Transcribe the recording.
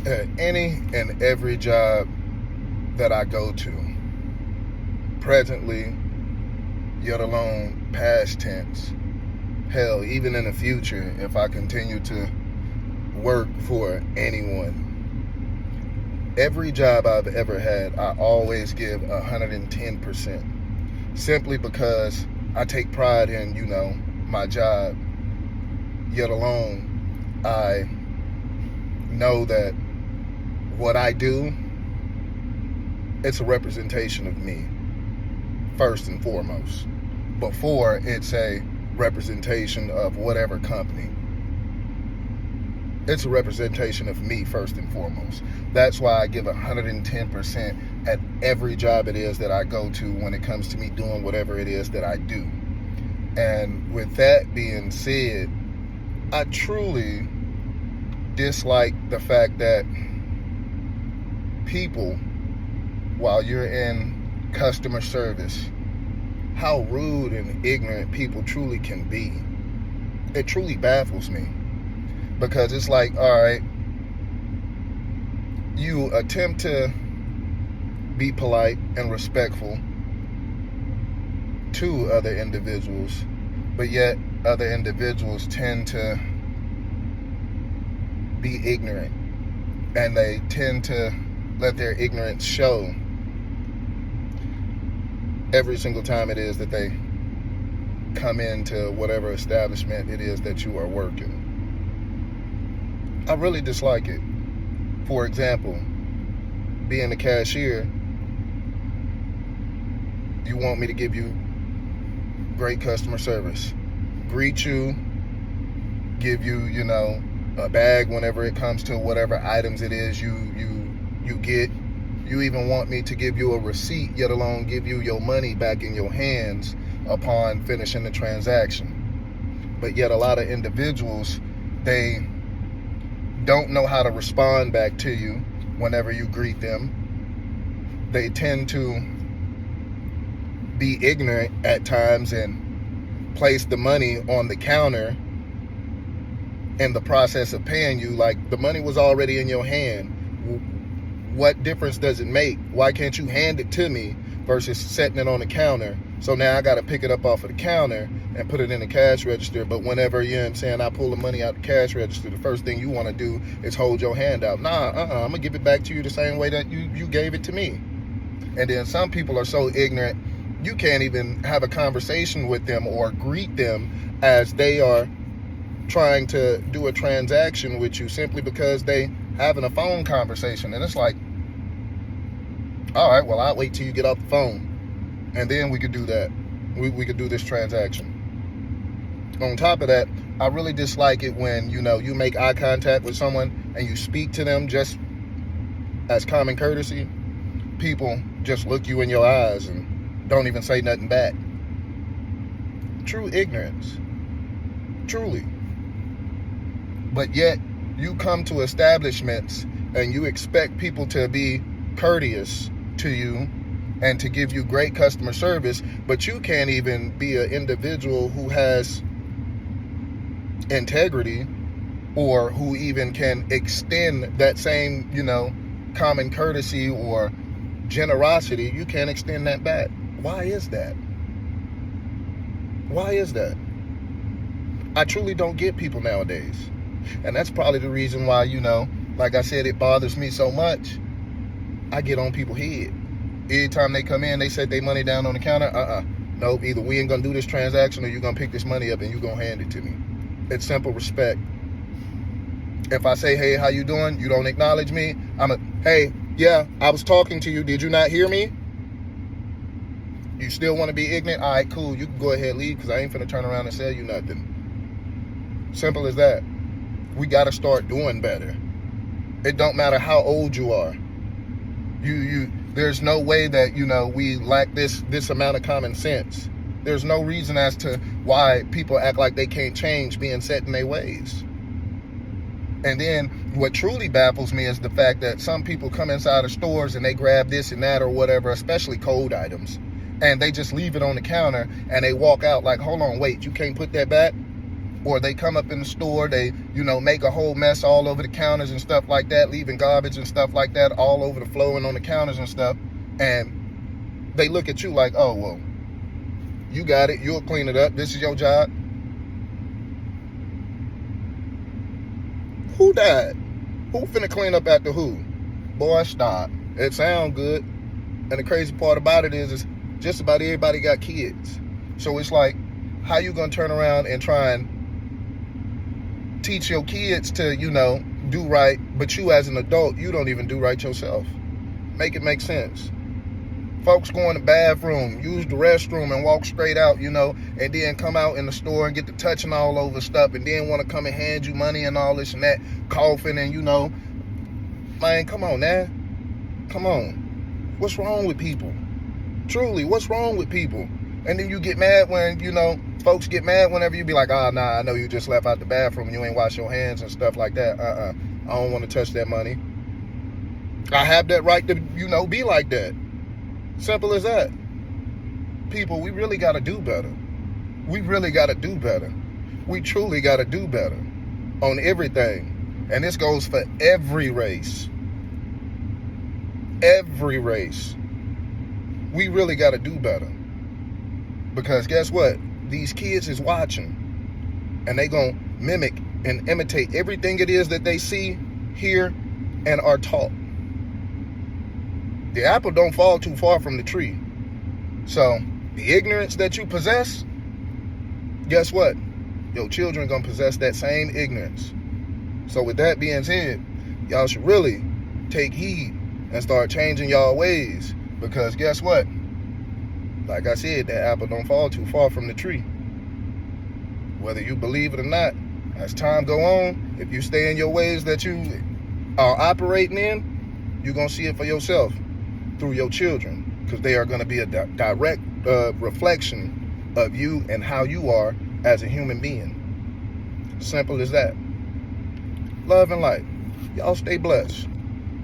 At any and every job that I go to, presently, yet alone past tense, hell, even in the future, if I continue to work for anyone, every job I've ever had, I always give 110%. Simply because I take pride in, my job, yet alone I know that what I do, it's a representation of me, first and foremost, before it's a representation of whatever company. It's a representation of me first and foremost. That's why I give 110% at every job it is that I go to when it comes to me doing whatever it is that I do. And with that being said, I truly dislike the fact that people, while you're in customer service, how rude and ignorant people truly can be. It truly baffles me, because it's like, all right, you attempt to be polite and respectful to other individuals, but yet other individuals tend to be ignorant, and they tend to let their ignorance show every single time it is that they come into whatever establishment it is that you are working. I really dislike it. For example, being a cashier, you want me to give you great customer service, greet you, give you, a bag whenever it comes to whatever items it is you get. You even want me to give you a receipt, yet alone give you your money back in your hands upon finishing the transaction. But yet a lot of individuals, they don't know how to respond back to you whenever you greet them. They tend to be ignorant at times and place the money on the counter in the process of paying you like the money was already in your hand. What difference does it make? Why can't you hand it to me versus setting it on the counter? So now I got to pick it up off of the counter and put it in the cash register. But whenever, I pull the money out the cash register, the first thing you want to do is hold your hand out. I'm going to give it back to you the same way that you gave it to me. And then some people are so ignorant, you can't even have a conversation with them or greet them as they are trying to do a transaction with you, simply because they having a phone conversation. And it's like, all right, well, I'll wait till you get off the phone, and then we could do that. We could do this transaction. On top of that, I really dislike it when, you make eye contact with someone and you speak to them just as common courtesy. People just look you in your eyes and don't even say nothing back. True ignorance. Truly. But yet, you come to establishments and you expect people to be courteous to you and to give you great customer service, but you can't even be an individual who has integrity or who even can extend that same, common courtesy or generosity. You can't extend that back. Why is that? Why is that? I truly don't get people nowadays. And that's probably the reason why, like I said, it bothers me so much. I get on people's head. Every time they come in, they set their money down on the counter. Nope, either we ain't going to do this transaction or you're going to pick this money up and you're going to hand it to me. It's simple respect. If I say, hey, how you doing? You don't acknowledge me. Hey, yeah, I was talking to you. Did you not hear me? You still want to be ignorant? All right, cool. You can go ahead and leave because I ain't finna turn around and sell you nothing. Simple as that. We got to start doing better. It don't matter how old you are. There's no way that, we lack this amount of common sense. There's no reason as to why people act like they can't change being set in their ways. And then what truly baffles me is the fact that some people come inside of stores and they grab this and that or whatever, especially cold items, and they just leave it on the counter and they walk out like, hold on, wait, you can't put that back? or they come up in the store, they, make a whole mess all over the counters and stuff like that, leaving garbage and stuff like that all over the floor and on the counters and stuff. And they look at you like, oh, well, you got it. You'll clean it up. This is your job. Who died? Who finna clean up after who? Boy, stop. It sound good. And the crazy part about it is just about everybody got kids. So it's like, how you gonna turn around and try and teach your kids to, do right, but you as an adult, you don't even do right yourself? Make it make sense. Folks go in the bathroom, use the restroom, and walk straight out, and then come out in the store and get to touching all over stuff, and then want to come and hand you money and all this and that, coughing, and man, come on, man. Come on. What's wrong with people? Truly, what's wrong with people? And then you get mad when, folks get mad whenever you be like, nah, I know you just left out the bathroom and you ain't wash your hands and stuff like that. I don't want to touch that money. I have that right to, be like that. Simple as that. People, we really got to do better. We really got to do better. We truly got to do better on everything. And this goes for every race. Every race. We really got to do better. Because guess what? These kids is watching. And they going to mimic and imitate everything it is that they see, hear, and are taught. The apple don't fall too far from the tree. So, the ignorance that you possess, guess what? Your children gonna possess that same ignorance. So with that being said, y'all should really take heed and start changing y'all ways. Because guess what? Like I said, that apple don't fall too far from the tree. Whether you believe it or not, as time go on, if you stay in your ways that you are operating in, you're gonna see it for yourself through your children, because they are going to be a direct reflection of you and how you are as a human being. Simple as that. Love and light. Y'all stay blessed.